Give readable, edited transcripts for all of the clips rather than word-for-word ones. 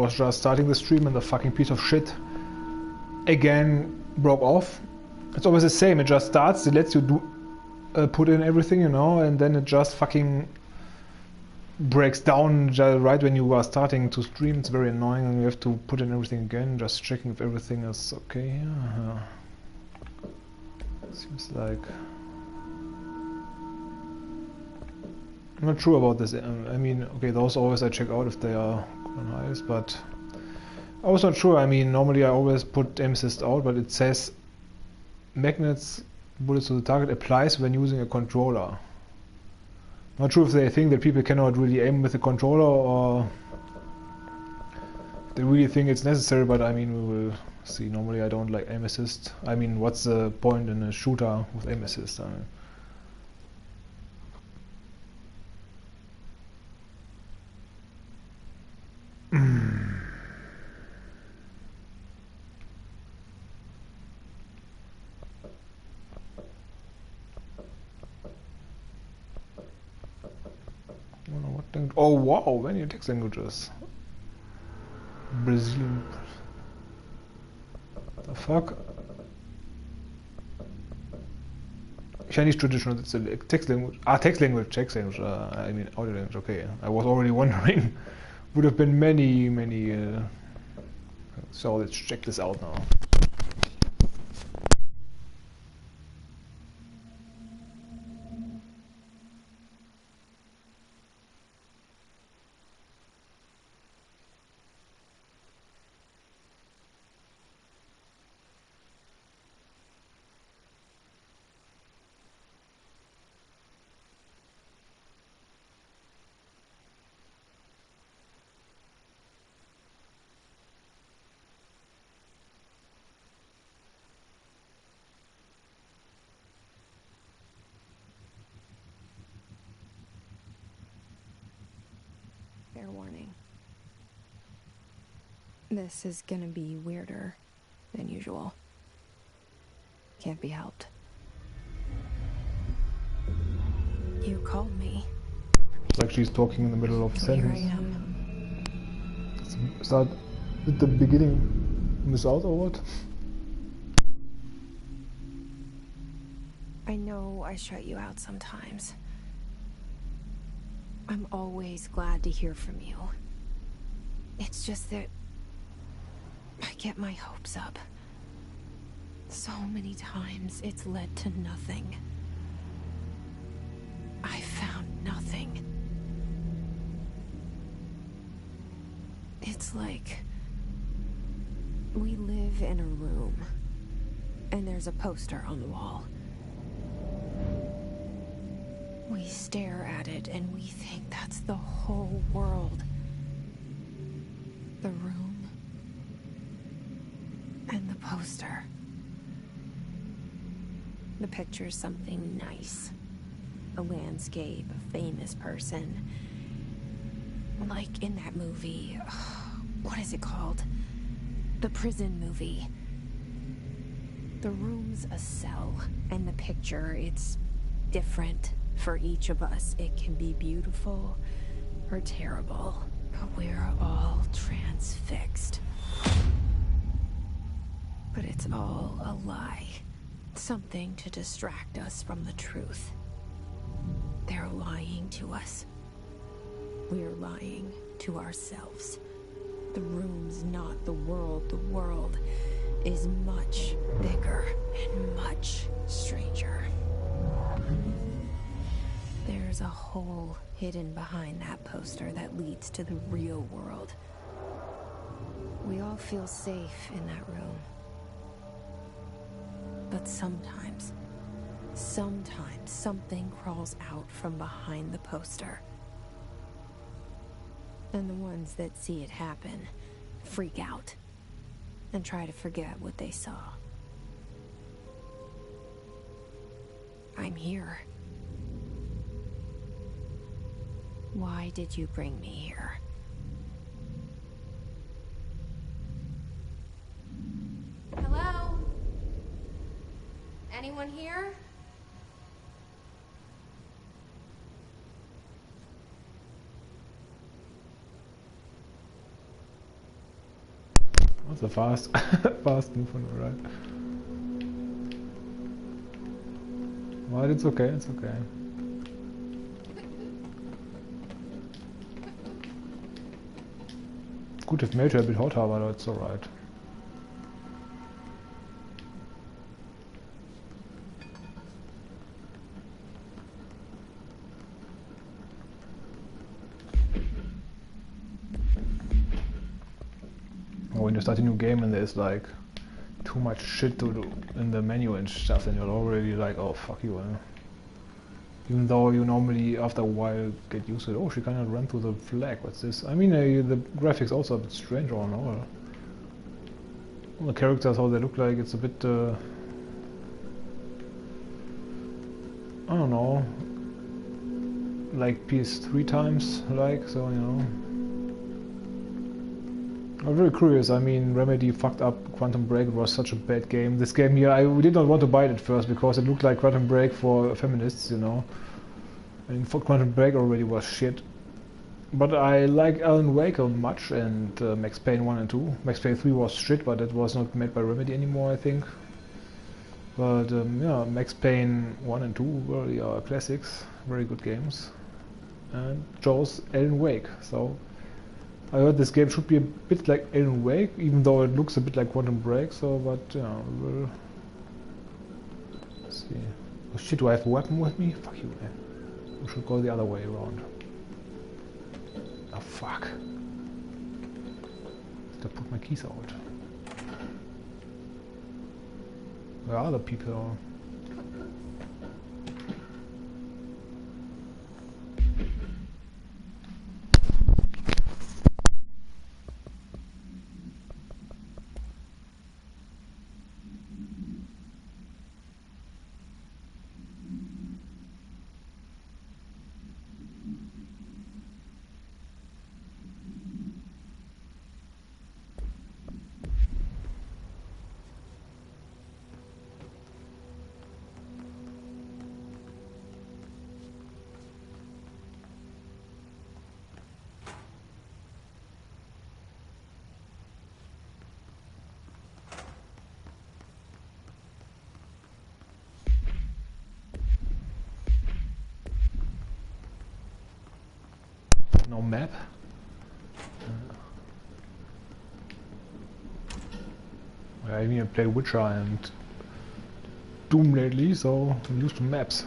was just starting the stream and the fucking piece of shit again broke off. It's always the same, it just starts, it lets you do put in everything, you know, and then it just fucking breaks down right when you are starting to stream. It's very annoying and you have to put in everything again, just checking if everything is okay here. Seems like... I'm not sure about this. I mean, okay, those always I check out if they are nice, but I was not sure. I mean, normally I always put aim assist out, but it says magnets, bullets to the target applies when using a controller. Not sure if they think that people cannot really aim with a controller or they really think it's necessary, but I mean, we will see. Normally I don't like aim assist. I mean, what's the point in a shooter with aim assist? I mean, I don't know what language. Oh wow, many text languages. Brazilian. The fuck? Chinese traditional, it's a text language. Ah, text language, text language. I mean, audio language. Okay, I was already wondering. Would have been many. So let's check this out now. Fair warning. This is gonna be weirder than usual. Can't be helped. You called me. It's like she's talking in the middle of a sentence. Here I am. Is that at the beginning miss out or what? I know I shut you out sometimes. I'm always glad to hear from you. It's just that I get my hopes up. So many times it's led to nothing. I found nothing. It's like we live in a room and there's a poster on the wall. We stare at it and we think that's the whole world. The room and the poster. The picture's something nice. A landscape, a famous person. Like in that movie, what is it called? The prison movie. The room's a cell, and the picture, it's different for each of us. It can be beautiful or terrible, but we're all transfixed. But it's all a lie. Something to distract us from the truth. They're lying to us. We're lying to ourselves. The room's not the world. The world is much bigger and much stranger. There's a hole hidden behind that poster that leads to the real world. We all feel safe in that room. But sometimes something crawls out from behind the poster. And the ones that see it happen freak out and try to forget what they saw. I'm here. Why did you bring me here? Hello? Anyone here? That's a fast, fast move on the right. But it's okay, it's okay. Gut, if Major a bit hotter, but it's alright. When you start a new game and there's like too much shit to do in the menu and stuff, then you're already like, oh fuck you, even though you normally after a while get used to it. Oh, she cannot run through the flag, what's this? I mean, the graphics also a bit strange or no. The characters, how they look like, it's a bit I don't know, like PS3 times, like, so, you know. I'm very curious. I mean, Remedy fucked up Quantum Break. It was such a bad game. This game here, I did not want to buy it at first because it looked like Quantum Break for feminists, you know. And for Quantum Break already was shit. But I like Alan Wake much, and Max Payne 1 and 2. Max Payne 3 was shit, but it was not made by Remedy anymore, I think. But yeah, Max Payne 1 and 2 really are classics, very good games. And chose Alan Wake, so I heard this game should be a bit like Alan Wake, even though it looks a bit like Quantum Break, so, but, yeah, we'll see. Oh shit, do I have a weapon with me? Fuck you, man. We should go the other way around. Oh, fuck. I put my keys out. Where are the people? No map. I mean, I played Witcher and Doom lately, so I'm used to maps.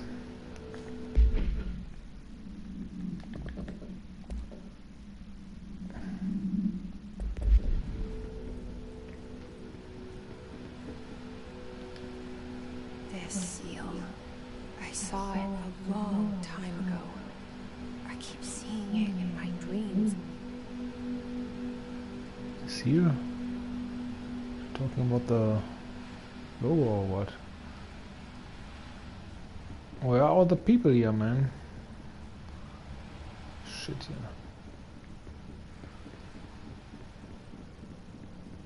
This seal. I saw it a long time ago. I keep seeing it in my dreams. Seal? Talking about the logo or what? Where are all the people here, man? Shit, yeah.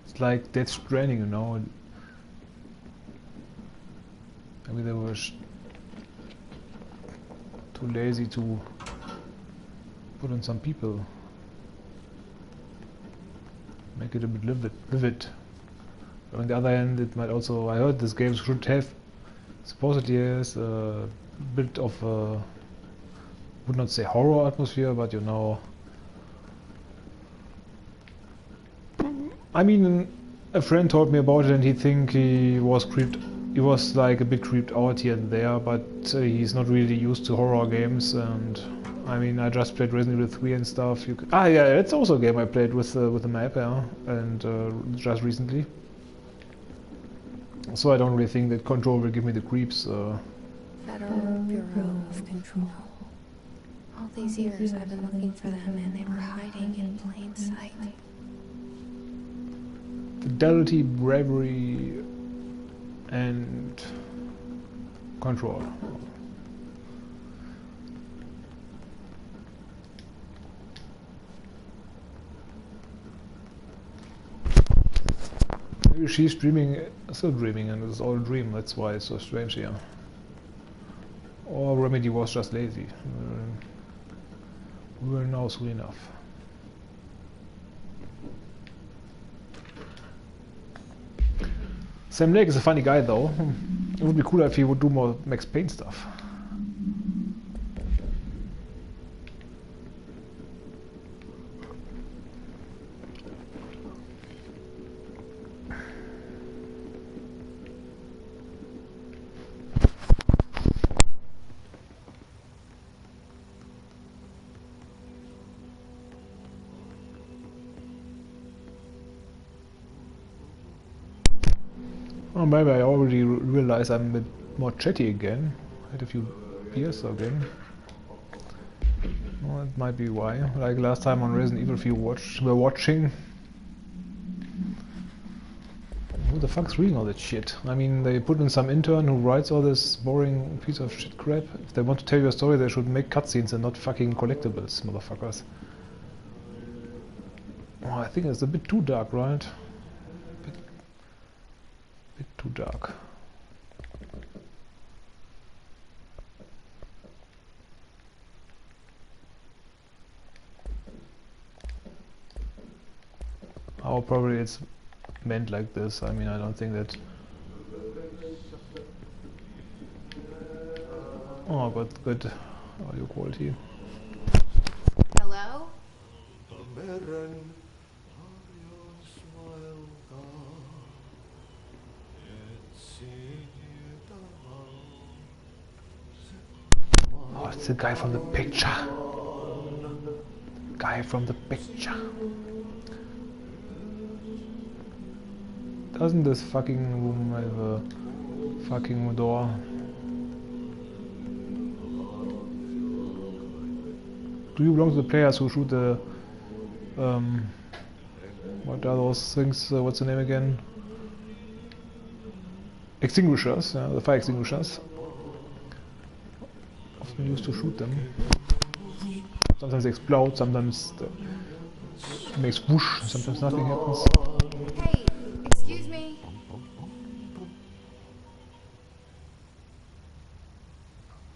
It's like Death Stranding, you know. Maybe they were too lazy to put in some people. Make it a bit vivid. But on the other hand, it might also... I heard this game should have supposedly has a bit of a... would not say horror atmosphere, but you know... I mean, a friend told me about it and he was creeped... He was like a bit creeped out here and there, but he's not really used to horror games, and I mean, I just played Resident Evil 3 and stuff. Yeah, it's also a game I played with the map, yeah, and just recently. So I don't really think that Control will give me the creeps. Federal Bureau of Control. All these years I've been looking for them and they were hiding in plain sight. Fidelity, bravery, and Control. Maybe she's dreaming, still dreaming, and it's all a dream. That's why it's so strange here. Or Remedy was just lazy. We will know soon enough. Sam Lake is a funny guy though. It would be cooler if he would do more Max Payne stuff. Oh, maybe I already realized I'm a bit more chatty again. I had a few beers again. Well, that might be why. Like last time on Resident Evil, if you were watching. Who the fuck's reading all that shit? I mean, they put in some intern who writes all this boring piece of shit crap. If they want to tell you a story, they should make cutscenes and not fucking collectibles, motherfuckers. Oh, I think it's a bit too dark, right? Bit too dark. Oh, probably it's meant like this. I mean, I don't think that... Oh, good audio quality. Hello? Oh, it's the guy from the picture. Guy from the picture. Doesn't this fucking room have a fucking door? Do you belong to the players who shoot the... what are those things? What's the name again? Extinguishers, the fire extinguishers. Often used to shoot them. Sometimes they explode, sometimes it makes whoosh, sometimes nothing happens. Hey, excuse me.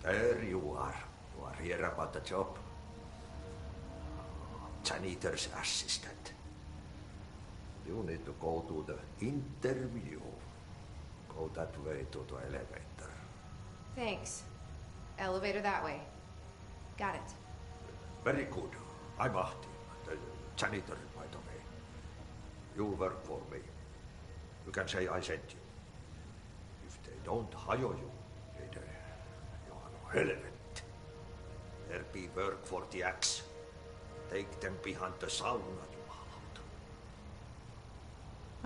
There you are. You are here about the job. Janitor's assistant. You need to go to the interview. Go that way to the elevator. Thanks. Elevator that way. Got it. Very good. I'm Ahti, the janitor, by the way. You work for me. You can say I sent you. If they don't hire you, you are relevant. There be work for the axe. Take them behind the sauna, you out.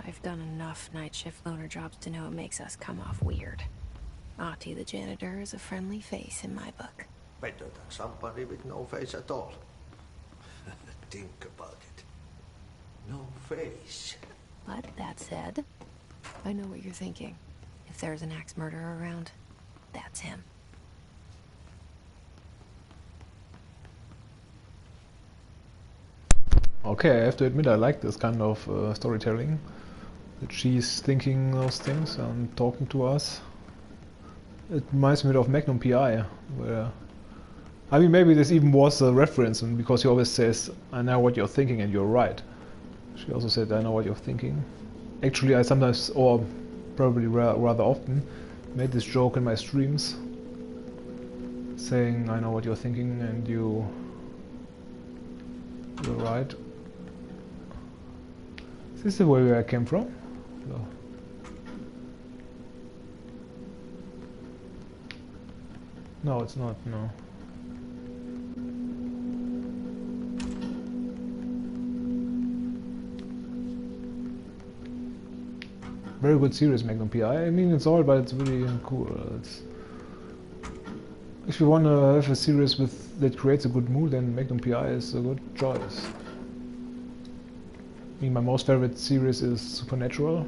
I've done enough night shift loner jobs to know it makes us come off weird. Ahti the janitor is a friendly face in my book. Better than somebody with no face at all. Think about it. No face. But that said, I know what you're thinking. If there's an axe murderer around, that's him. Okay, I have to admit I like this kind of storytelling. That she's thinking those things and talking to us. It reminds me of Magnum P.I. where... I mean, maybe this even was a reference, and because he always says, I know what you're thinking and you're right. She also said, I know what you're thinking. Actually, I sometimes, or probably rather often, made this joke in my streams. Saying, I know what you're thinking and you're right. Is this the way where I came from? No. No, it's not, no. Very good series, Magnum P.I. I mean, it's all, but it's really cool. If you want to have a series that creates a good mood, then Magnum P.I. is a good choice. I mean, my most favorite series is Supernatural.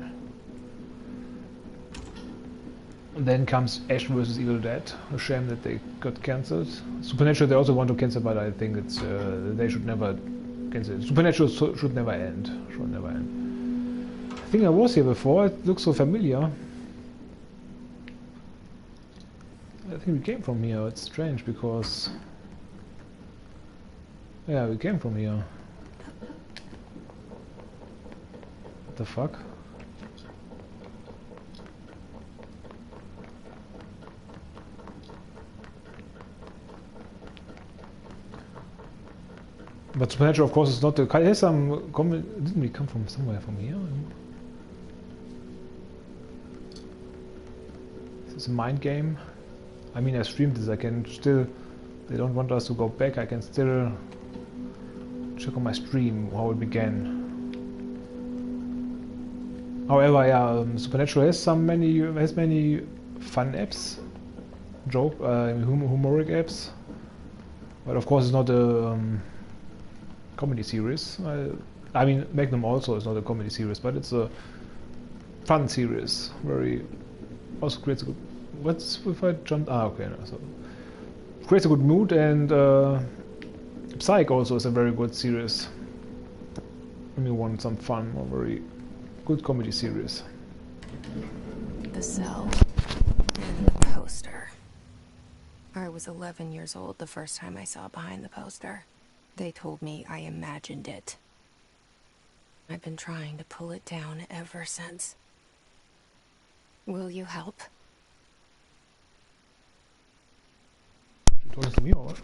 And then comes Ash vs. Evil Dead. A shame that they got cancelled. Supernatural they also want to cancel, but I think it's they should never cancel it. Supernatural should never end. Should never end. I think I was here before. It looks so familiar. I think we came from here. It's strange because... Yeah, we came from here. What the fuck? But Supernatural, of course, is not the. Here's some. Didn't we come from somewhere from here? Is this a mind game? I mean, I streamed this. I can still. They don't want us to go back. I can still check on my stream how it began. However, yeah, Supernatural has many fun apps, humoric apps, but of course it's not a comedy series. I mean, Magnum also is not a comedy series, but it's a fun series. Also creates a good. What's if I jumped? Ah, okay. No, so creates a good mood, and Psych also is a very good series. When you want some fun or very good comedy series. The cell and the poster. I was 11 years old the first time I saw behind the poster. They told me I imagined it. I've been trying to pull it down ever since. Will you help? You talking to me or what?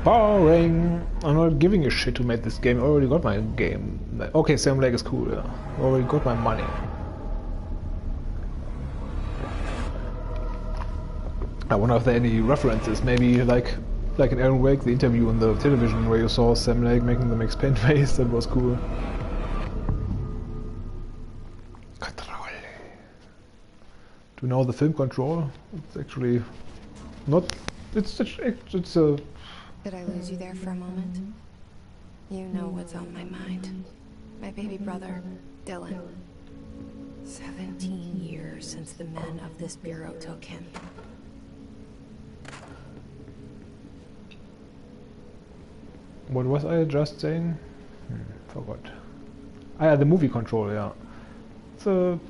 Boring! I'm not giving a shit to make this game. I already got my game. Okay, Sam Lake is cool, yeah. I already got my money. I wonder if there are any references. Maybe like in Alan Wake, the interview on the television where you saw Sam Lake making the Max Payne face. That was cool. Control. Do you know the film Control? It's actually not. It's a. Did I lose you there for a moment? You know what's on my mind. My baby brother, Dylan. 17 years since the men of this bureau took him. What was I just saying? Forgot. Ah, yeah, the movie Control, yeah. It's a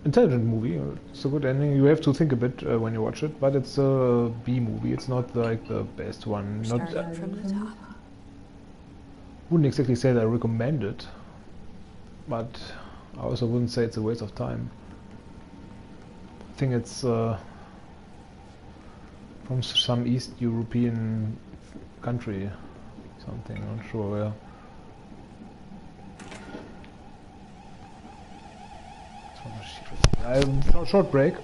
intelligent movie. It's a good ending. You have to think a bit when you watch it, but it's a B movie. It's not like the best one. Not Starting from the top. wouldn't exactly say that I recommend it, but I also wouldn't say it's a waste of time. I think it's from some East European country, something. I'm not sure where. Short break.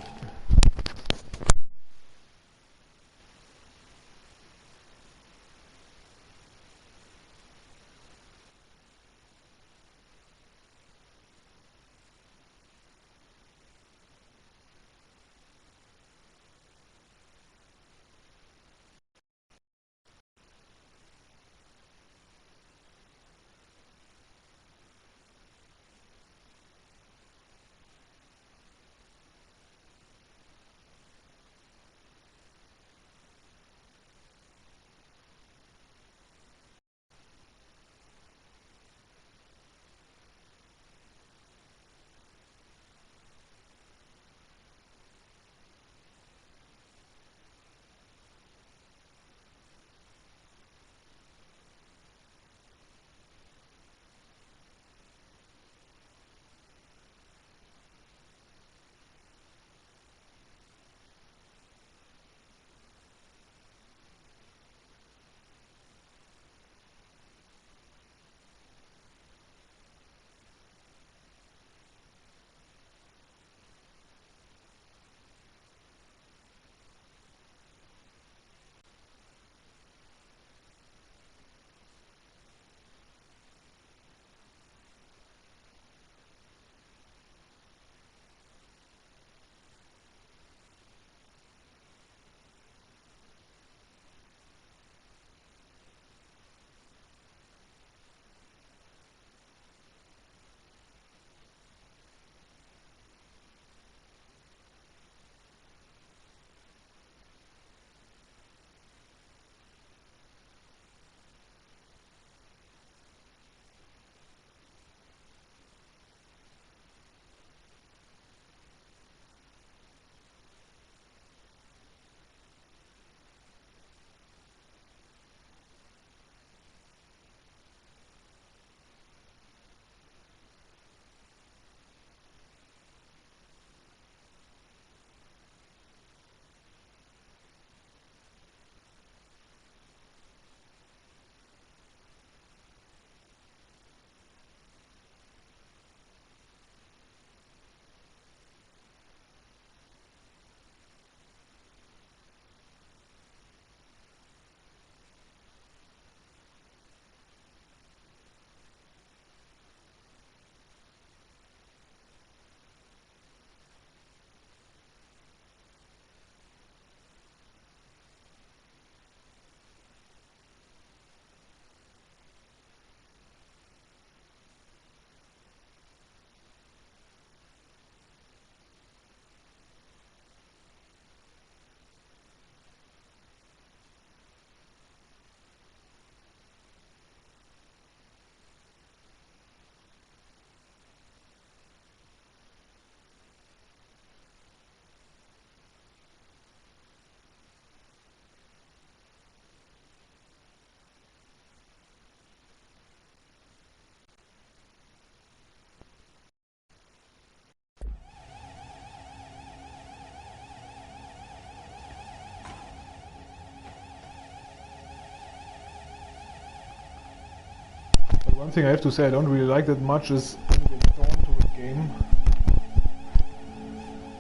One thing I have to say I don't really like that much is when you get drawn to the game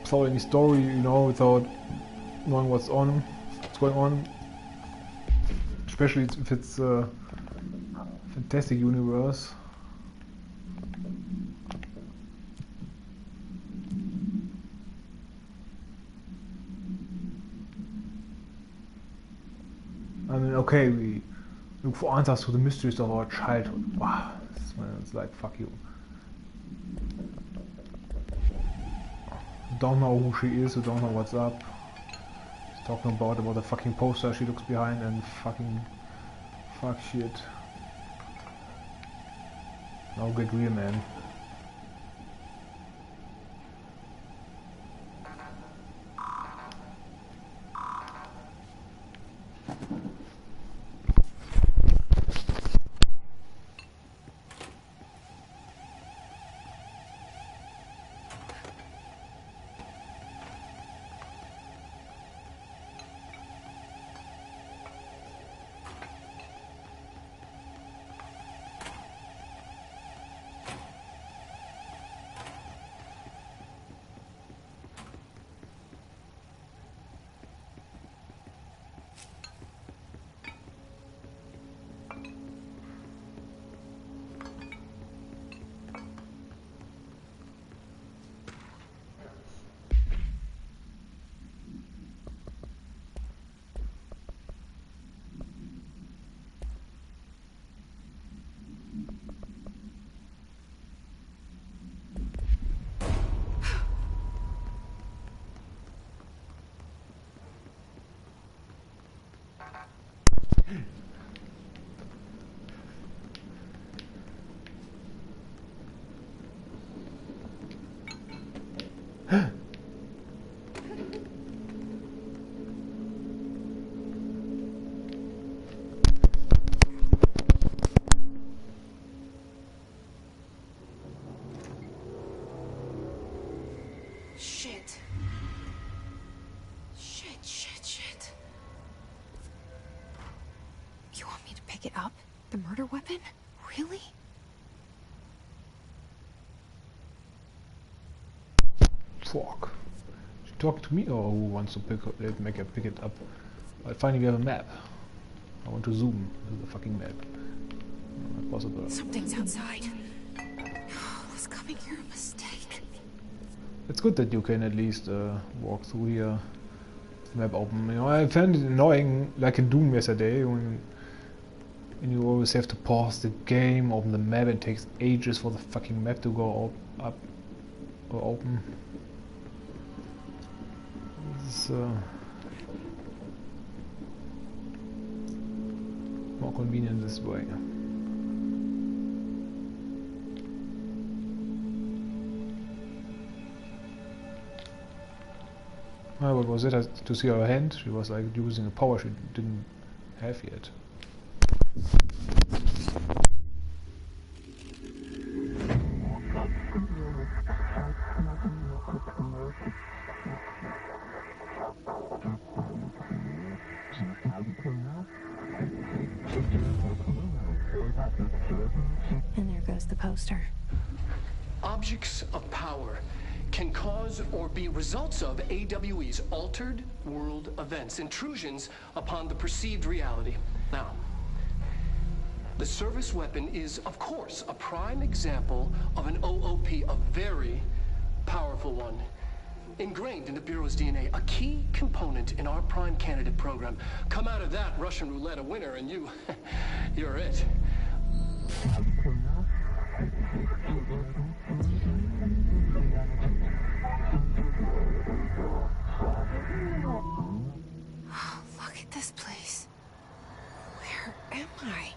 without any story, you know, without knowing what's going on. Especially if it's a fantastic universe. I mean, okay, we look for answers to the mysteries of our childhood. Wow, it's like, fuck you. Don't know who she is, you don't know what's up. She's talking about the fucking poster she looks behind and fucking fuck shit. Now get real, man. Shit. Shit. You want me to pick it up? The murder weapon? Really? Fuck. She talking to me or who wants to make her pick it up? Well, finally we have a map. I want to zoom to the fucking map. Not possible. Something's outside. Was coming here a mistake? It's good that you can at least walk through here. The map open. You know, I found it annoying, like in Doom yesterday, when you always have to pause the game, open the map, and it takes ages for the fucking map to go up or open. This is more convenient this way. What was it? To see her hand? She was like using a power she didn't have yet. And there goes the poster. Objects of power can cause or be results of AWE's altered world events, intrusions upon the perceived reality. Now, the service weapon is, of course, a prime example of an OOP, a very powerful one. Ingrained in the Bureau's DNA, a key component in our prime candidate program. Come out of that Russian roulette a winner and you're it. Look at this place. Where am I?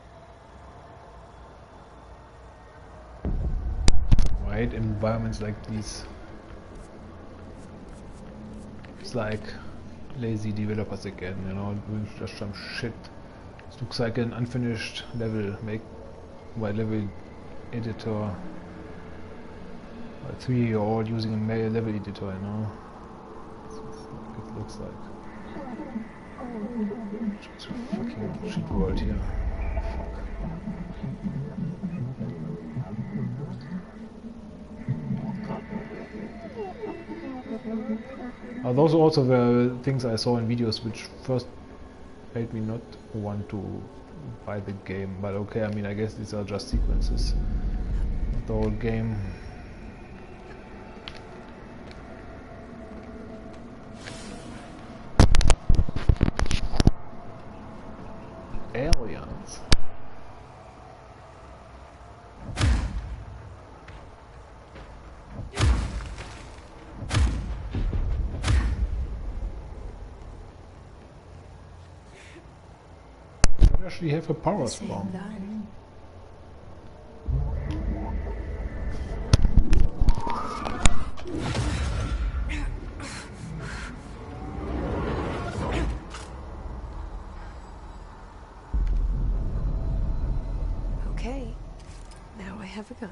I hate environments like these. It's like lazy developers again, you know, doing just some shit. It looks like an unfinished level made by level editor. A 3-year-old using a level editor, you know. It looks like. It's a fucking shit world here. Fuck. Those also were things I saw in videos which first made me not want to buy the game. But okay, I mean, I guess these are just sequences. The whole game. Aliens. I actually have a power Same spawn. gun. Okay, now I have a gun.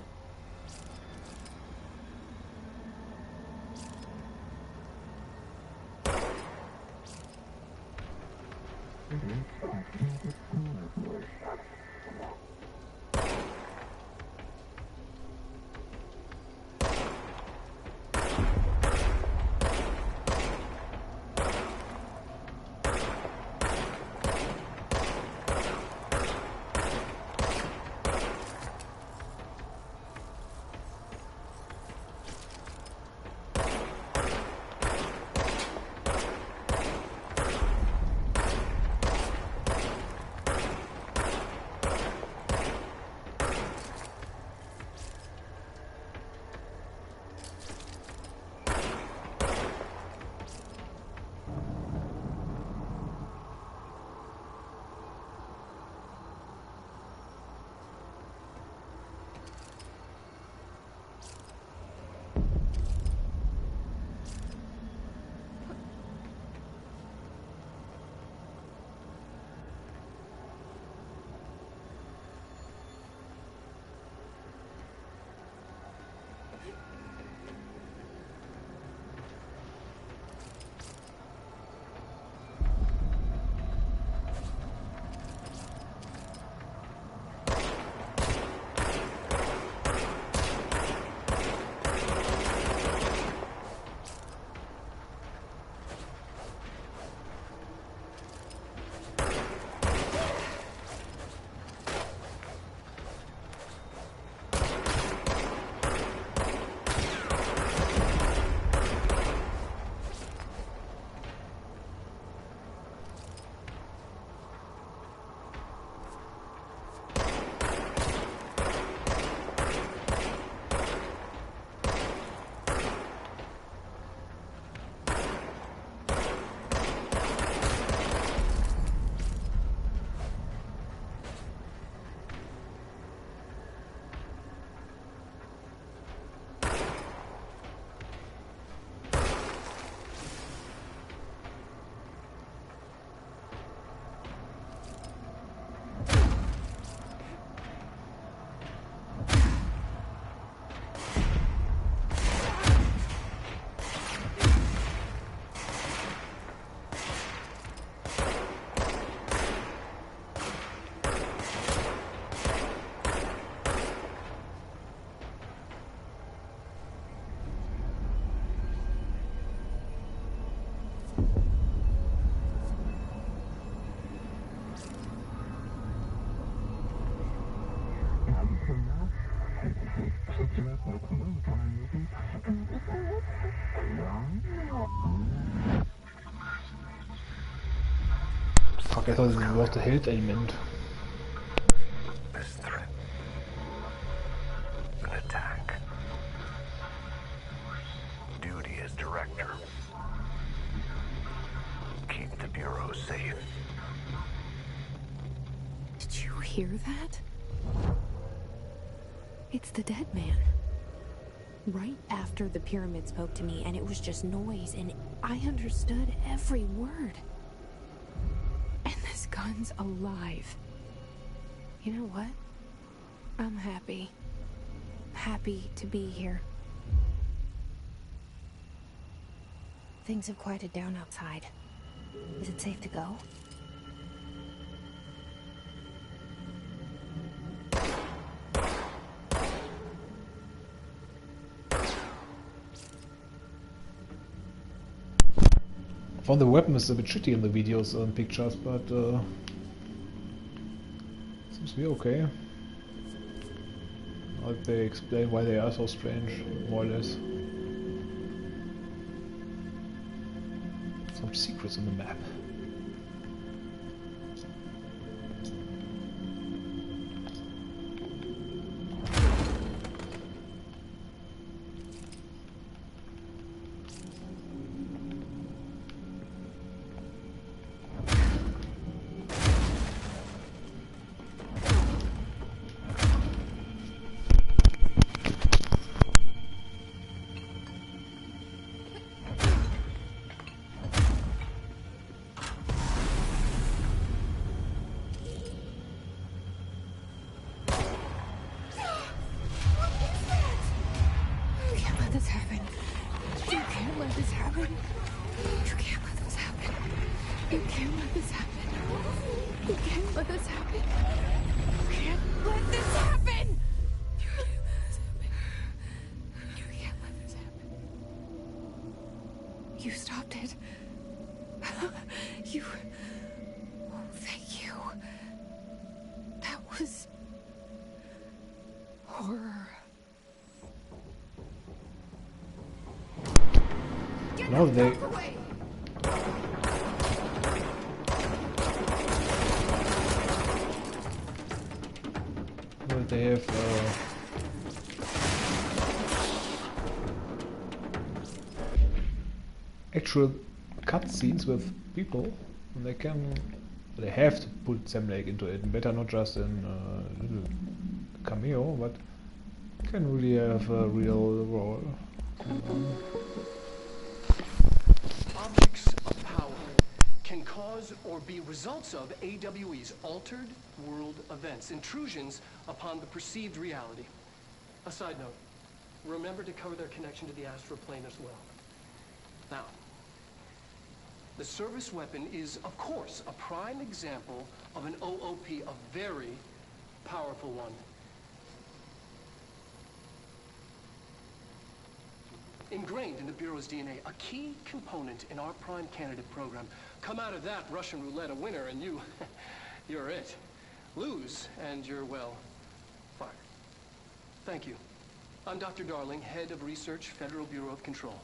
Fuck, I thought it was the health element. This threat. An attack. Duty as director. Keep the Bureau safe. Did you hear that? It's the dead man. Right after the pyramid spoke to me, and it was just noise, and I understood every word. And this gun's alive. You know what? I'm happy. Happy to be here. Things have quieted down outside. Is it safe to go? found the weapon is a bit shitty in the videos and pictures, but seems to be okay. Like they explain why they are so strange, more or less. Some secrets on the map. This happen. You can't let this happen. You can't let this happen. You can't let this happen. You can't let this happen. You can't let this happen. You can't let this happen. You stopped it. You. Oh, thank you. That was horror. No, they... Well, they have actual cutscenes with people, and they have to put Sam Lake into it, and better not just in a little cameo, but can really have a real role. Objects of power can cause or be results of AWE's altered world events, intrusions upon the perceived reality. A side note, remember to cover their connection to the astral plane as well. Now, the service weapon is, of course, a prime example of an OOP, a very powerful one. Ingrained in the Bureau's DNA, a key component in our prime candidate program. Come out of that Russian roulette a winner and you're it. Lose and you're, well, fired. Thank you. I'm Dr. Darling, Head of Research, Federal Bureau of Control.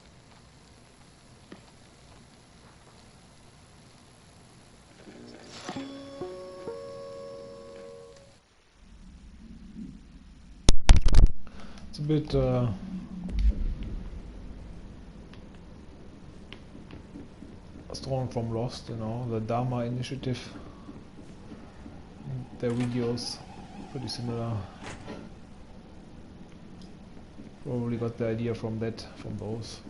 It's a bit strong from Lost, you know, the Dharma Initiative. Their videos pretty similar. Probably got the idea from those.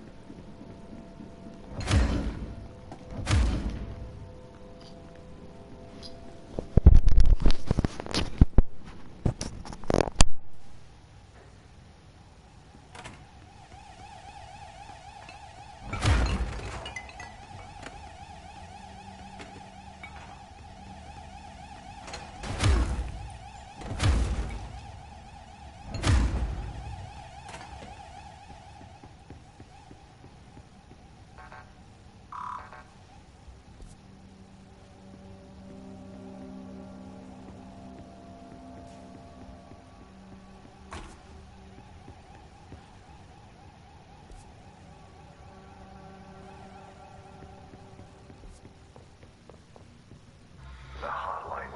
The hotline.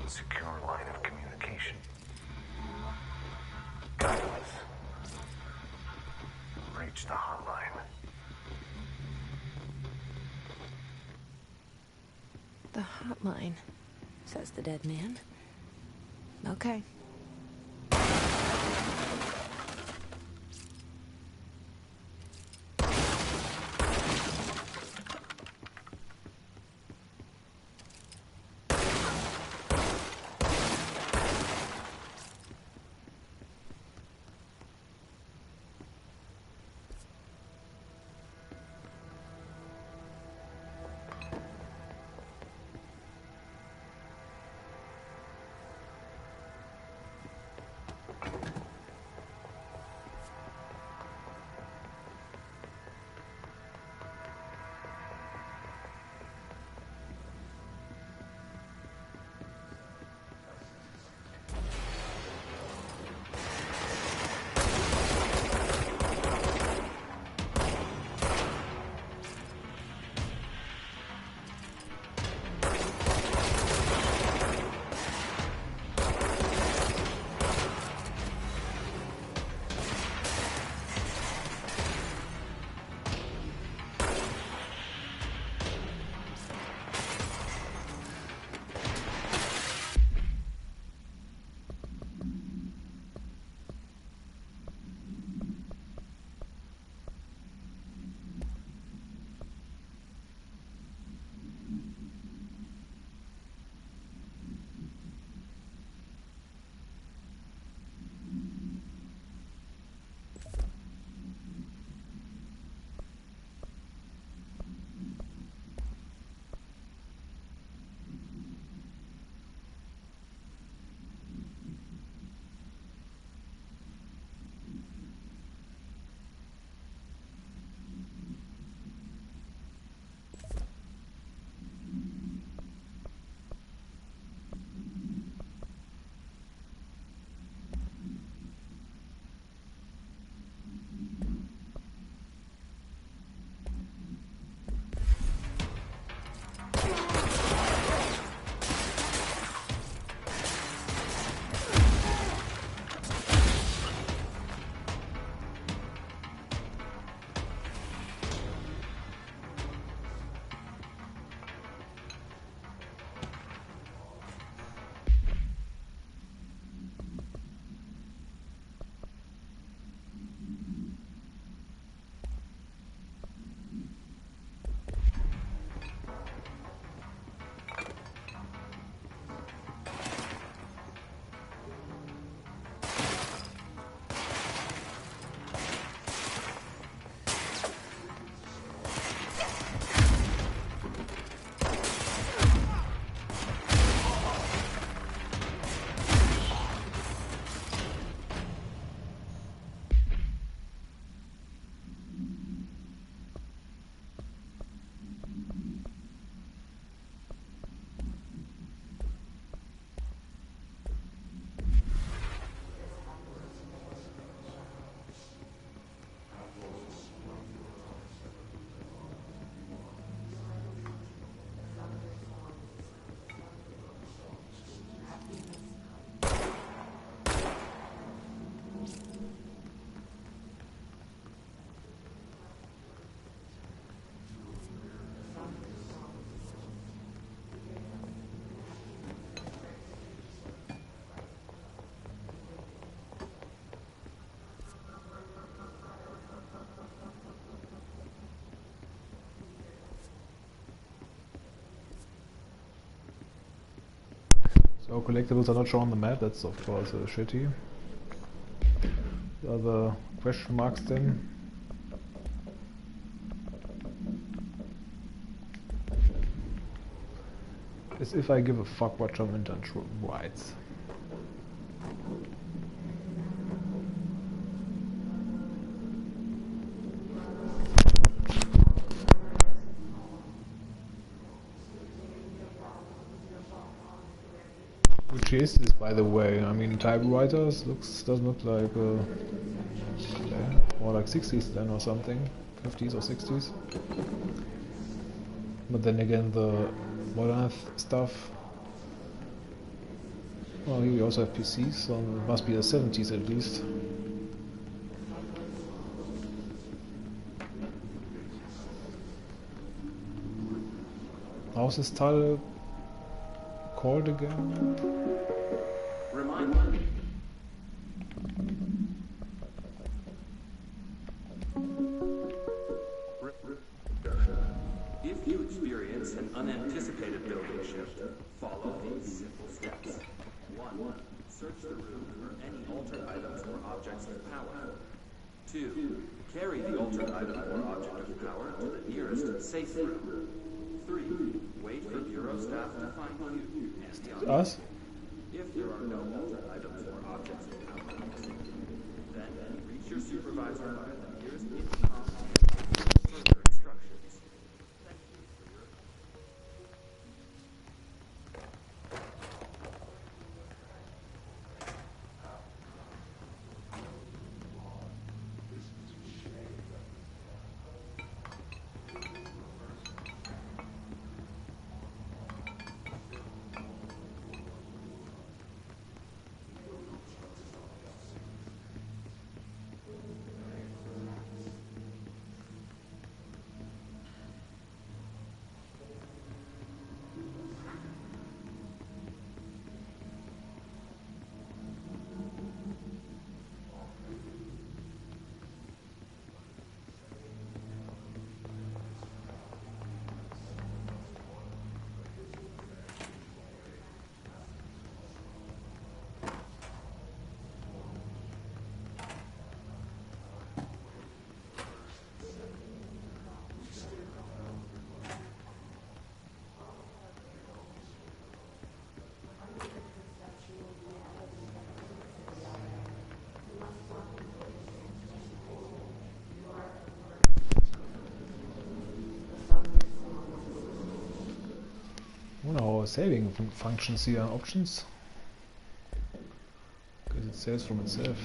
Secure line of communication. Guidance. Reach the hotline. The hotline, says the dead man. Okay. Our collectibles are not shown on the map, that's of course shitty. The other question marks then. As if I give a fuck what John Winter writes. Which is this, by the way? I mean, typewriters doesn't look like yeah, more like 60s then or something, 50s or 60s. But then again, the modern stuff. Well, here we also have PCs, so it must be the 70s at least. How's this title called again? If you experience an unanticipated building shift, follow these simple steps. 1. Search the room for any altered items or objects of power. 2. Carry the altered item or object of power to the nearest safe room. 3. Wait for bureau staff to find you. Us? If there are no altered items or objects of power, then reach your supervisor by the nearest intercom for further instructions. Thank you for your... How saving functions here, options, because it saves from itself.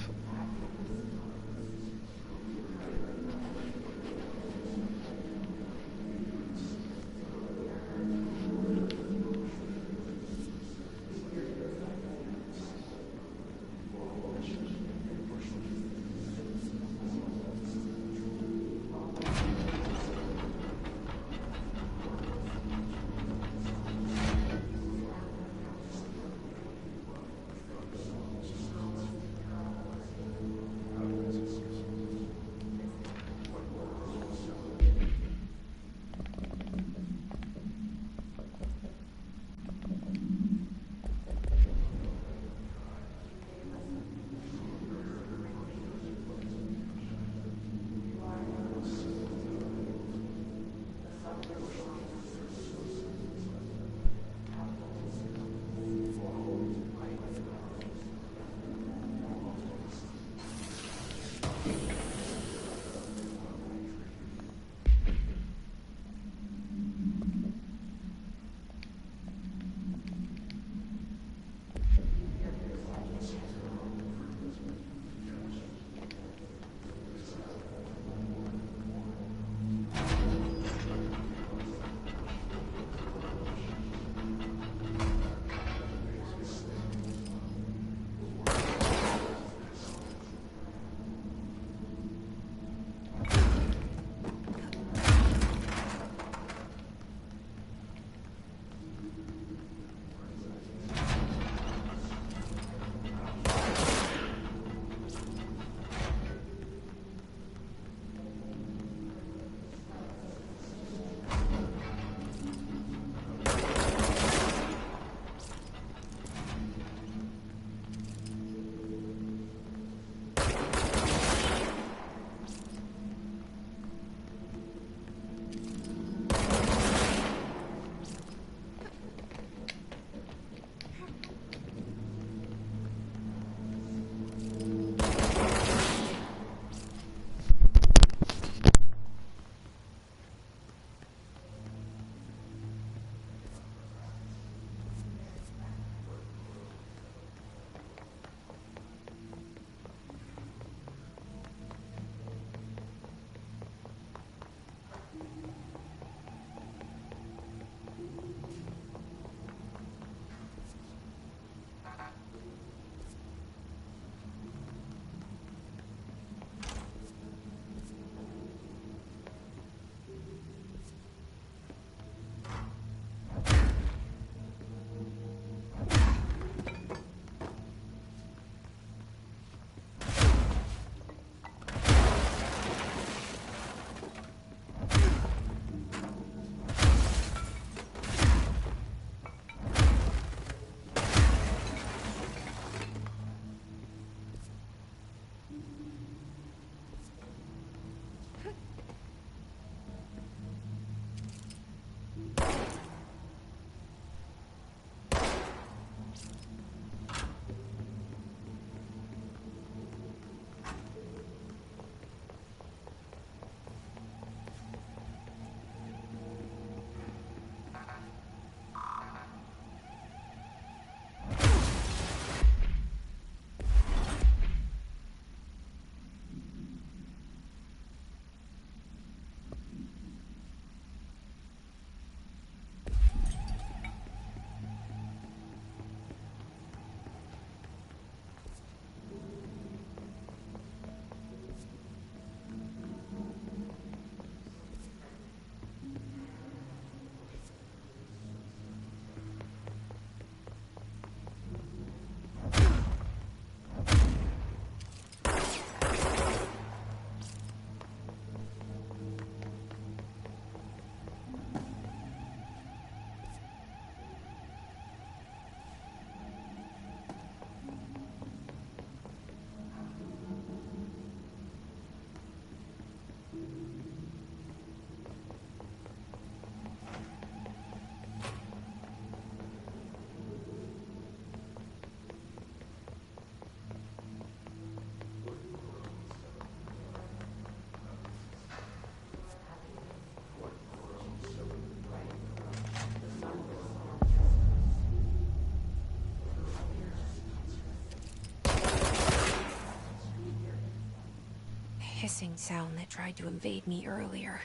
hissing sound that tried to invade me earlier.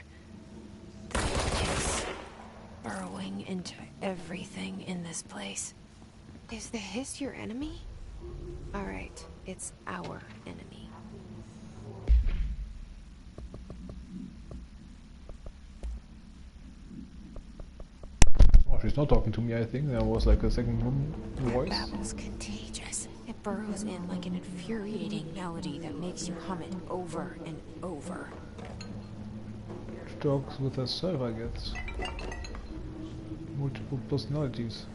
The hiss burrowing into everything in this place. Is the hiss your enemy? Alright, it's our enemy. Oh, she's not talking to me, I think. There was like a second voice. Babble's contagious. It burrows in like an infuriating melody that makes you hum it over and over. She talks with herself, I guess. Multiple personalities.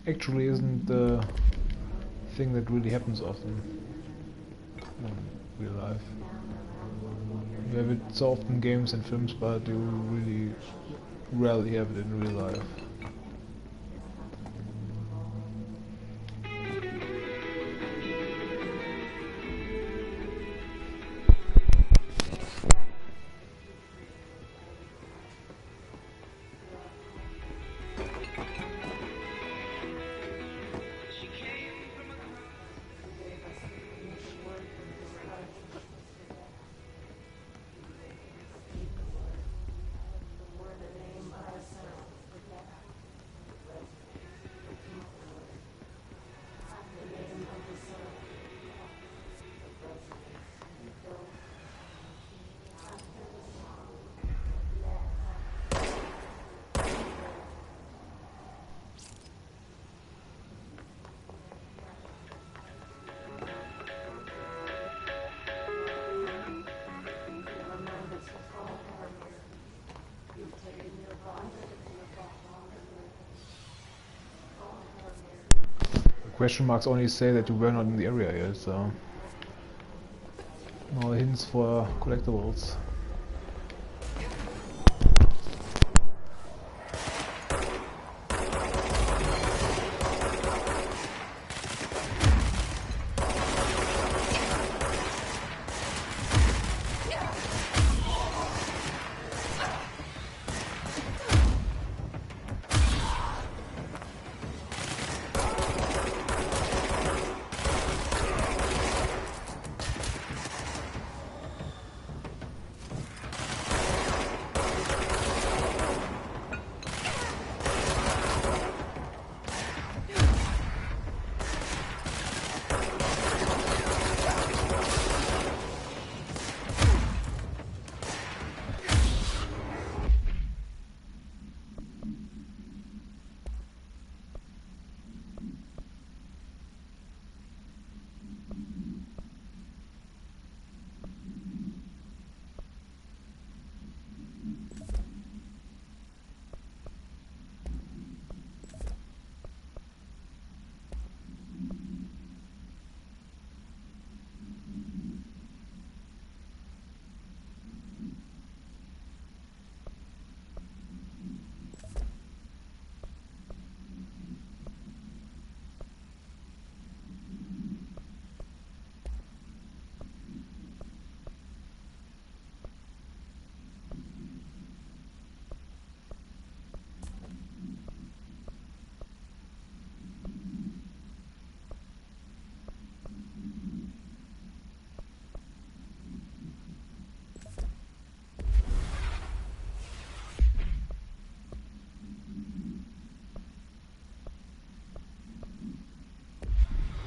Actually isn't the thing that really happens often in real life. You have it so often in games and films, but you really rarely have it in real life. Question marks only say that you were not in the area yet, so no hints for collectibles.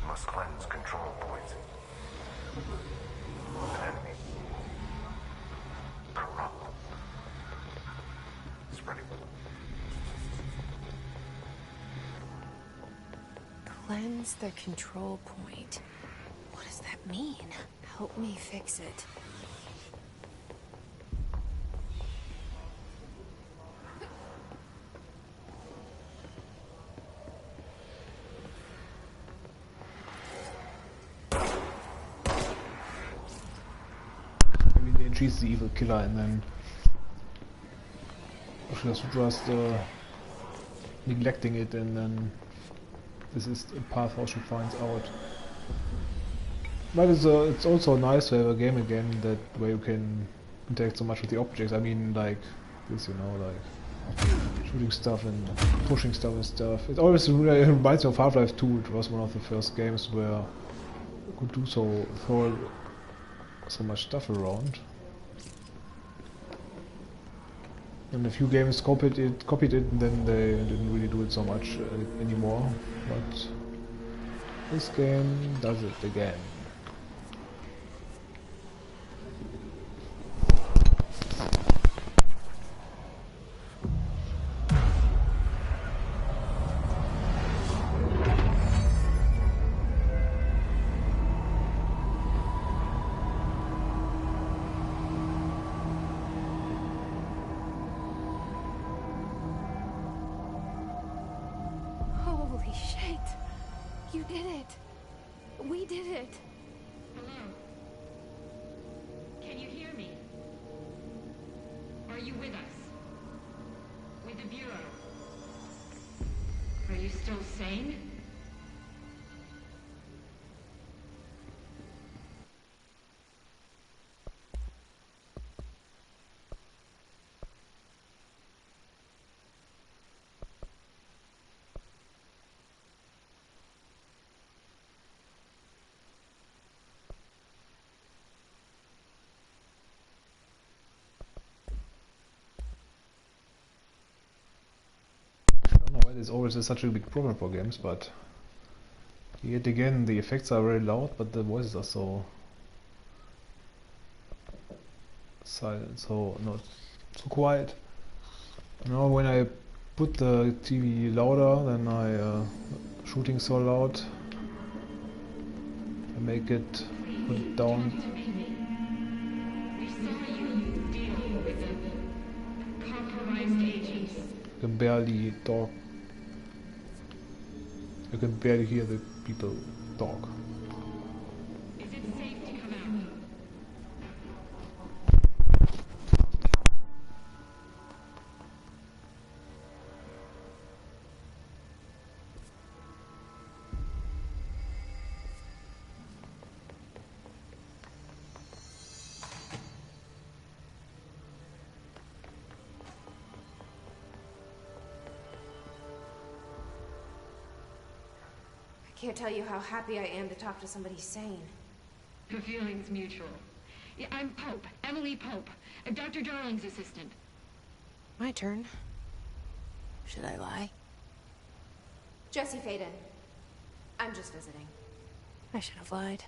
Must cleanse control points. An enemy. Corrupt. Spreading. Cleanse the control point. What does that mean? Help me fix it. She's the evil killer, and then she's just neglecting it, and then this is a path how she finds out. But it's also nice to have a game again that where you can interact so much with the objects. I mean, like this, you know, like shooting stuff and pushing stuff and stuff. It always reminds me of Half-Life 2. It was one of the first games where you could do so, throw so much stuff around. And a few games copied it, and then they didn't really do it so much anymore. But this game does it again. Holy shit. You did it. We did it. Hello? Can you hear me? Are you with us? With the Bureau? Are you still sane? I don't know why this always is such a big problem for games, but yet again the effects are very loud, but the voices are so silent, so not so quiet. Now when I put the TV louder, then I shooting so loud. I make it put it down. We saw you deal with the compromised agents. You can barely talk. You can barely hear the people talk. Is it safe to come out? I can't tell you how happy I am to talk to somebody sane. The feeling's mutual. Yeah, I'm Pope, Emily Pope, Dr. Darling's assistant. My turn. Should I lie? Jesse Faden. I'm just visiting. I should have lied.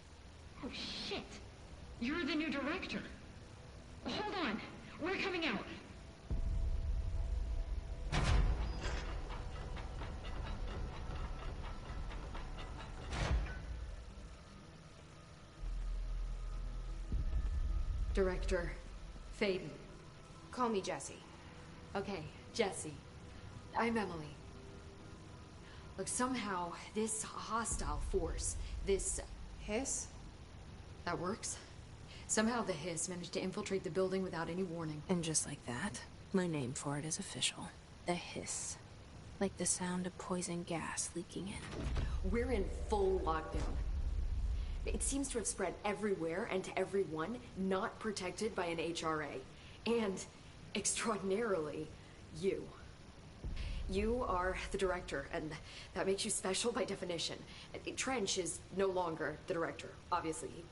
Oh, shit. You're the new director. Hold on. We're coming out. Director Faden. Call me Jesse. Okay, Jesse. I'm Emily. Look, somehow this hostile force, this... Hiss? that works? Somehow the Hiss managed to infiltrate the building without any warning. And just like that, my name for it is official. The Hiss. Like the sound of poison gas leaking in. We're in full lockdown. It seems to have spread everywhere and to everyone not protected by an HRA. And, extraordinarily, you. You are the director, and that makes you special by definition. Trench is no longer the director, obviously.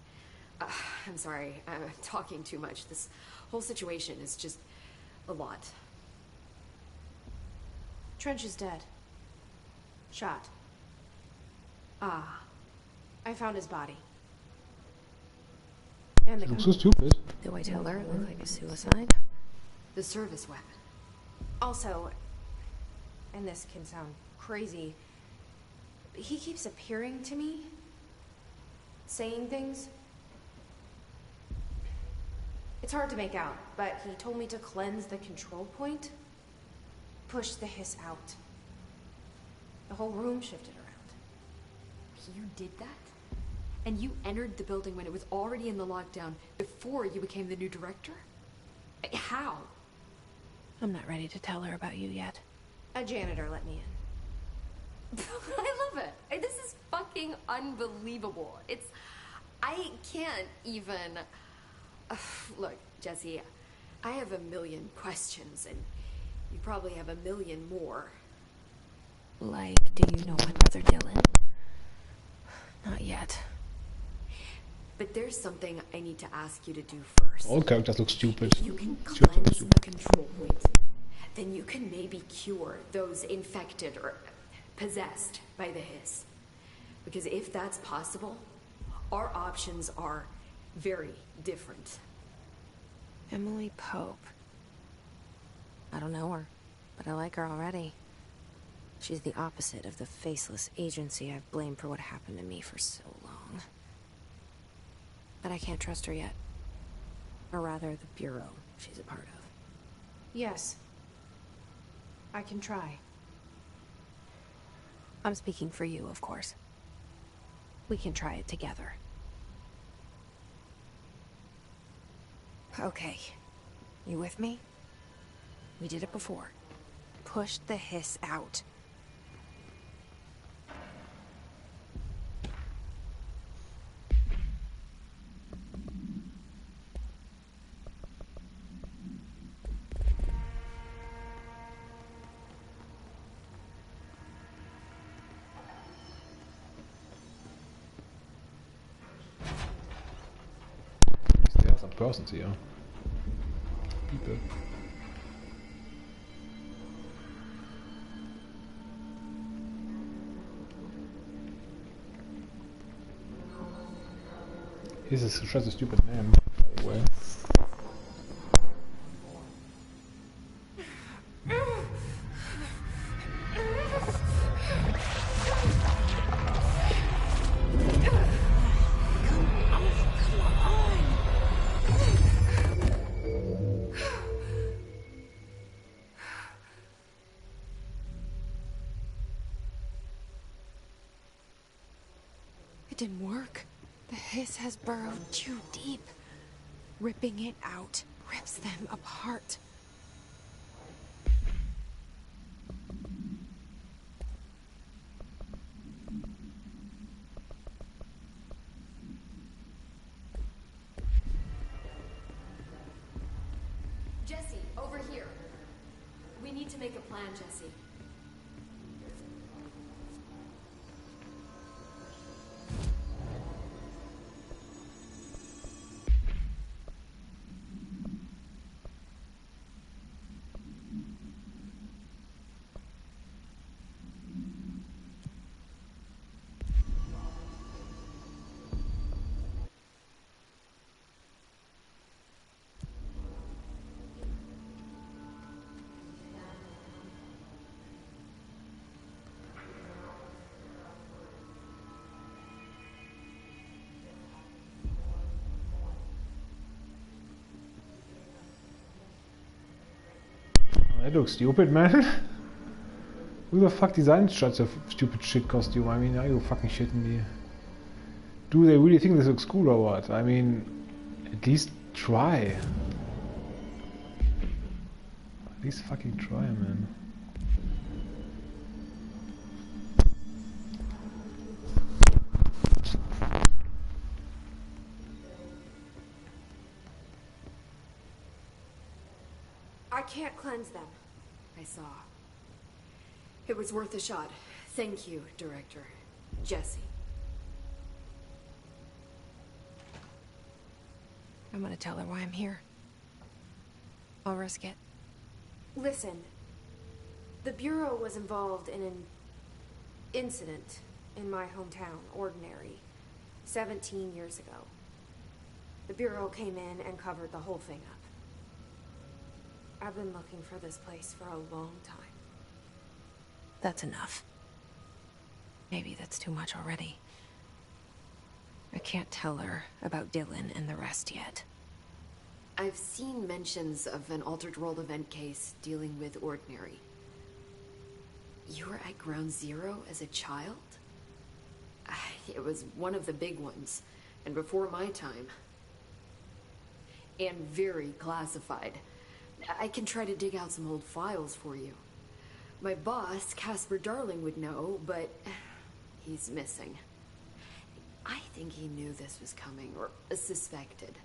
I'm sorry, I'm talking too much. This whole situation is just a lot. Trench is dead. Shot. Ah. I found his body. And the It looks gun. so stupid. Do I tell her it looked like a suicide? The service weapon. Also, and this can sound crazy, he keeps appearing to me, saying things. It's hard to make out, but he told me to cleanse the control point, push the Hiss out. The whole room shifted around. You did that? And you entered the building when it was already in the lockdown before you became the new director? How? I'm not ready to tell her about you yet. A janitor let me in. I love it. This is fucking unbelievable. I can't even... Look, Jesse, I have a million questions, and You probably have a million more. Like, do you know my brother Dylan? Not yet. But there's something I need to ask you to do first. All characters look stupid. If you can cleanse the control point, then you can maybe cure those infected or possessed by the hiss. Because if that's possible, our options are very different. Emily Pope. I don't know her, but I like her already. She's the opposite of the faceless agency I've blamed for what happened to me for so long. But I can't trust her yet. Or rather, the Bureau she's a part of. Yes. I can try. I'm speaking for you, of course. We can try it together. Okay. You with me? We did it before. Push the hiss out. There are some persons here. People. This is such a stupid name, by the way. It didn't work. The hiss has burrowed too deep. Ripping it out rips them apart. Jesse, over here. We need to make a plan, Jesse. That looks stupid, man. Who the fuck designed such a stupid shit costume? I mean, are you fucking shitting me? Do they really think this looks cool or what? I mean, at least try. At least fucking try, man. I can't cleanse them. I saw. It was worth a shot. Thank you, Director. Jesse. I'm gonna tell her why I'm here. I'll risk it. Listen, the Bureau was involved in an incident in my hometown, Ordinary, 17 years ago. The Bureau came in and covered the whole thing up. I've been looking for this place for a long time. That's enough. Maybe that's too much already. I can't tell her about Dylan and the rest yet. I've seen mentions of an Altered World event case dealing with Ordinary. You were at Ground Zero as a child? It was one of the big ones, and before my time. And very classified. I can try to dig out some old files for you. My boss, Casper Darling, would know, but he's missing. I think he knew this was coming, or suspected.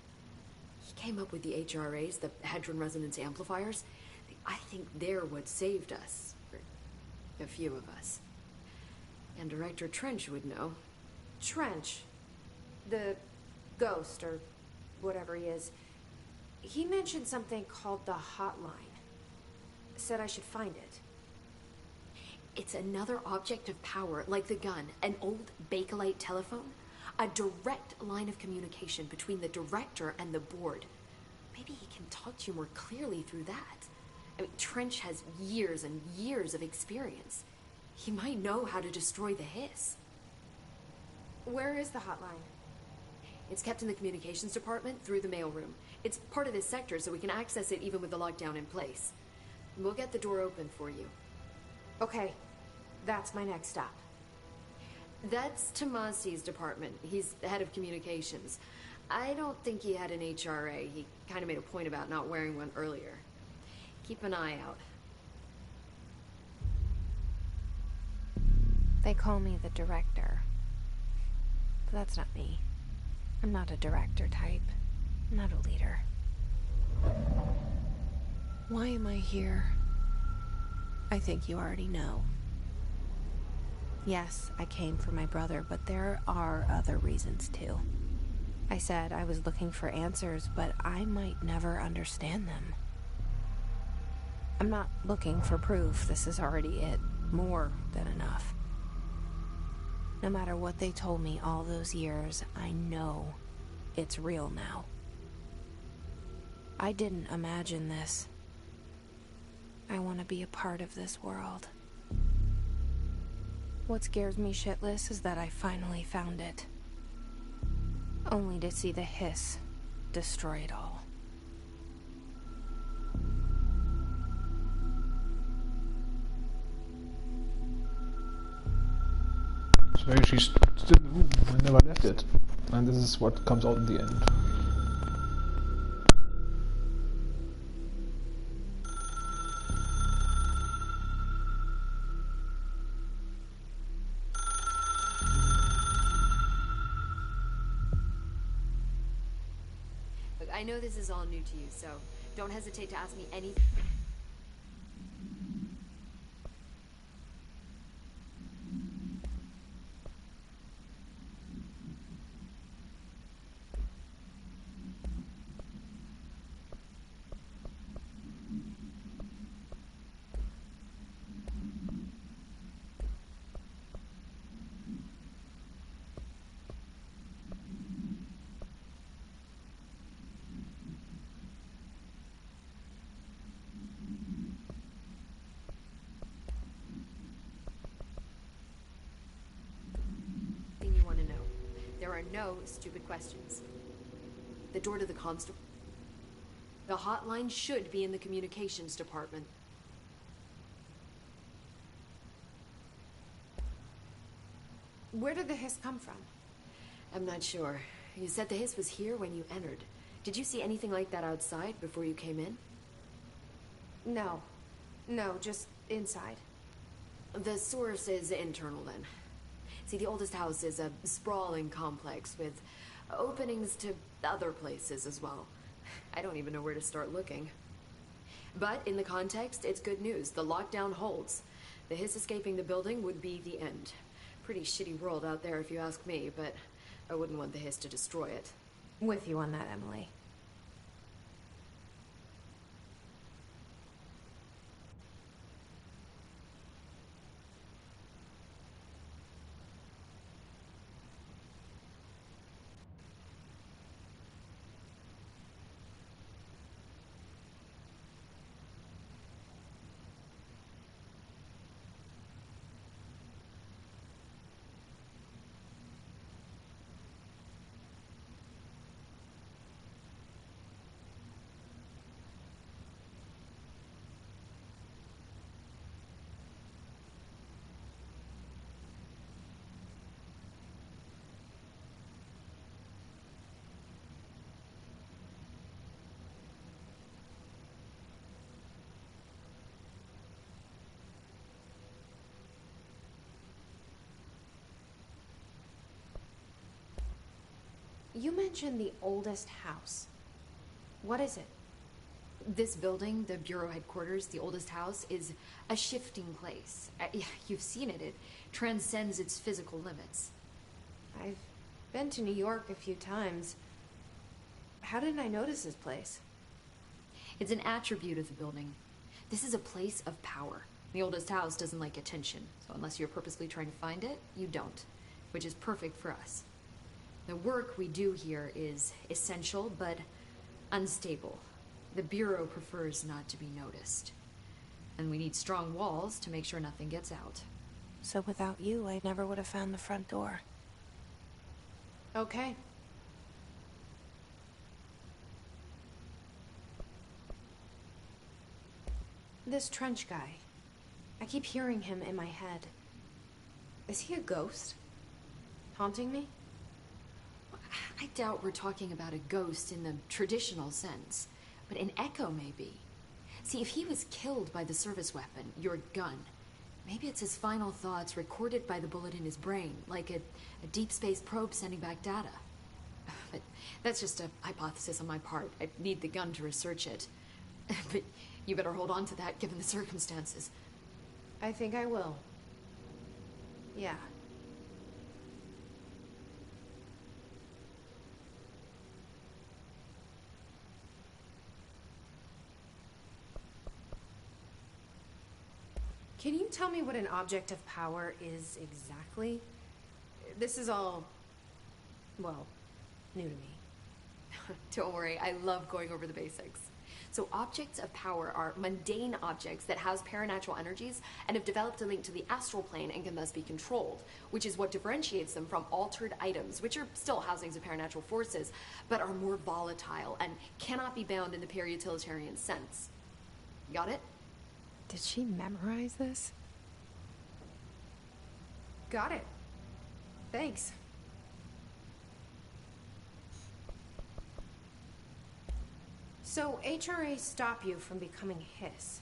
He came up with the HRAs, the Hadron Resonance Amplifiers. I think they're what saved us. Or a few of us. And Director Trench would know. Trench. The ghost, or whatever he is. He mentioned something called the Hotline. Said I should find it. It's another object of power, like the gun, an old Bakelite telephone. A direct line of communication between the director and the board. Maybe he can talk to you more clearly through that. I mean, Trench has years and years of experience. He might know how to destroy the Hiss. Where is the hotline? It's kept in the communications department through the mailroom. It's part of this sector, so we can access it even with the lockdown in place. We'll get the door open for you. Okay, that's my next stop. That's Tomasi's department. He's the head of communications. I don't think he had an HRA. He kind of made a point about not wearing one earlier. Keep an eye out. They call me the director. But that's not me. I'm not a director type. I'm not a leader. Why am I here? I think you already know. Yes, I came for my brother, but there are other reasons too. I said I was looking for answers, but I might never understand them. I'm not looking for proof. This is already it. More than enough. No matter what they told me all those years, I know it's real now. I didn't imagine this. I want to be a part of this world. What scares me shitless is that I finally found it. Only to see the Hiss destroy it all. So maybe she's still in the room and never left it. And this is what comes out in the end. Look, I know this is all new to you, so don't hesitate to ask me any... thing you want to know. There are no stupid questions. The door to the constable... The hotline should be in the communications department. Where did the Hiss come from? I'm not sure. You said the Hiss was here when you entered. Did you see anything like that outside before you came in? No. No, just inside. The source is internal, then. See, the oldest house is a sprawling complex with openings to other places as well. I don't even know where to start looking. But in the context, it's good news. The lockdown holds. The Hiss escaping the building would be the end. Pretty shitty world out there if you ask me, but I wouldn't want the Hiss to destroy it. With you on that, Emily. You mentioned the oldest house. What is it? This building, the Bureau headquarters, the oldest house, is a shifting place. You've seen it. It transcends its physical limits. I've been to New York a few times. How didn't I notice this place? It's an attribute of the building. This is a place of power. The oldest house doesn't like attention, so unless you're purposely trying to find it, you don't, which is perfect for us. The work we do here is essential, but unstable. The Bureau prefers not to be noticed. And we need strong walls to make sure nothing gets out. So without you, I never would have found the front door. Okay. This Trench guy. I keep hearing him in my head. Is he a ghost? Haunting me? I doubt we're talking about a ghost in the traditional sense, but an echo maybe. See, if he was killed by the service weapon, your gun, maybe it's his final thoughts recorded by the bullet in his brain, like a deep space probe sending back data. But that's just a hypothesis on my part. I need the gun to research it. But you better hold on to that given the circumstances. I think I will. Yeah. Can you tell me what an object of power is exactly? This is all, well, new to me. Don't worry, I love going over the basics. So objects of power are mundane objects that house paranatural energies and have developed a link to the astral plane and can thus be controlled, which is what differentiates them from altered items, which are still housings of paranatural forces, but are more volatile and cannot be bound in the peri-utilitarian sense. Got it? Did she memorize this? Got it. Thanks. So, HRA stop you from becoming Hiss?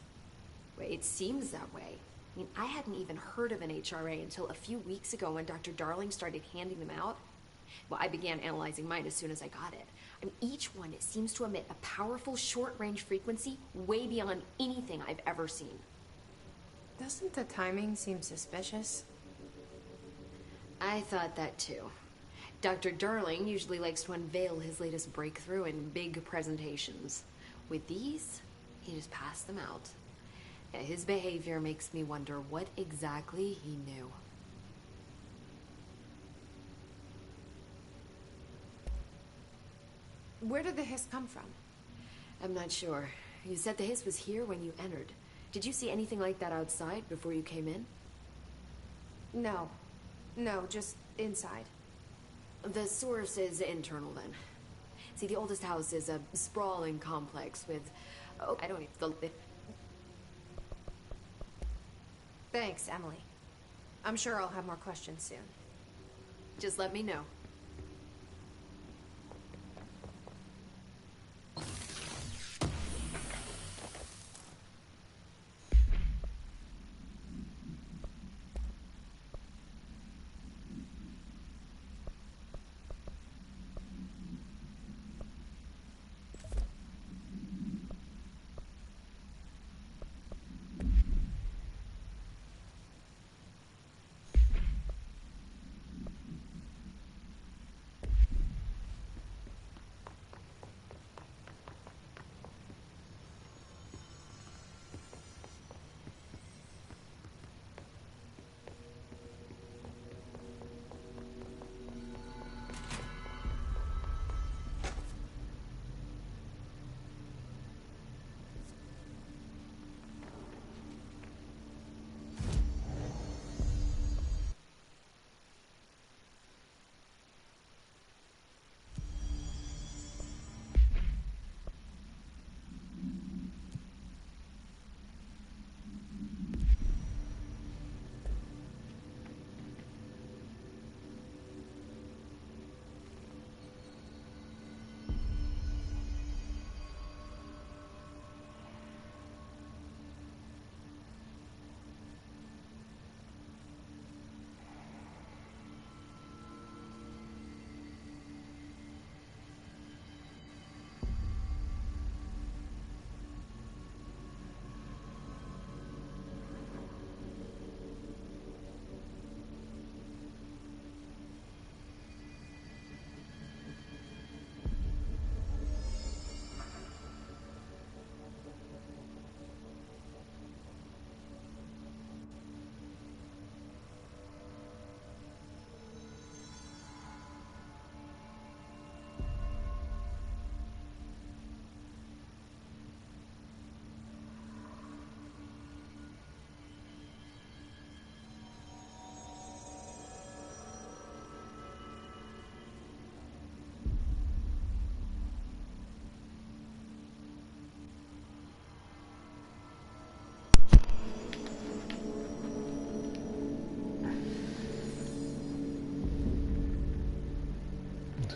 Well, it seems that way. I mean, I hadn't even heard of an HRA until a few weeks ago when Dr. Darling started handing them out. Well, I began analyzing mine as soon as I got it. I mean, each one, it seems to emit a powerful short-range frequency way beyond anything I've ever seen. Doesn't the timing seem suspicious? I thought that too. Dr. Darling usually likes to unveil his latest breakthrough in big presentations. With these, he just passed them out. Yeah, his behavior makes me wonder what exactly he knew. Where did the hiss come from? I'm not sure. You said the hiss was here when you entered. Did you see anything like that outside before you came in? No. No, just inside. The source is internal then. See, the oldest house is a sprawling complex with... Oh, I don't even... Thanks, Emily. I'm sure I'll have more questions soon. Just let me know.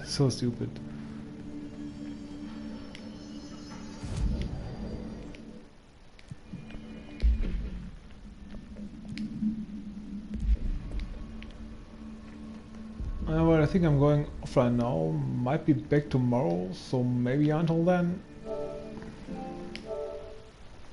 So stupid. Well, I think I'm going offline now. Might be back tomorrow, so maybe until then.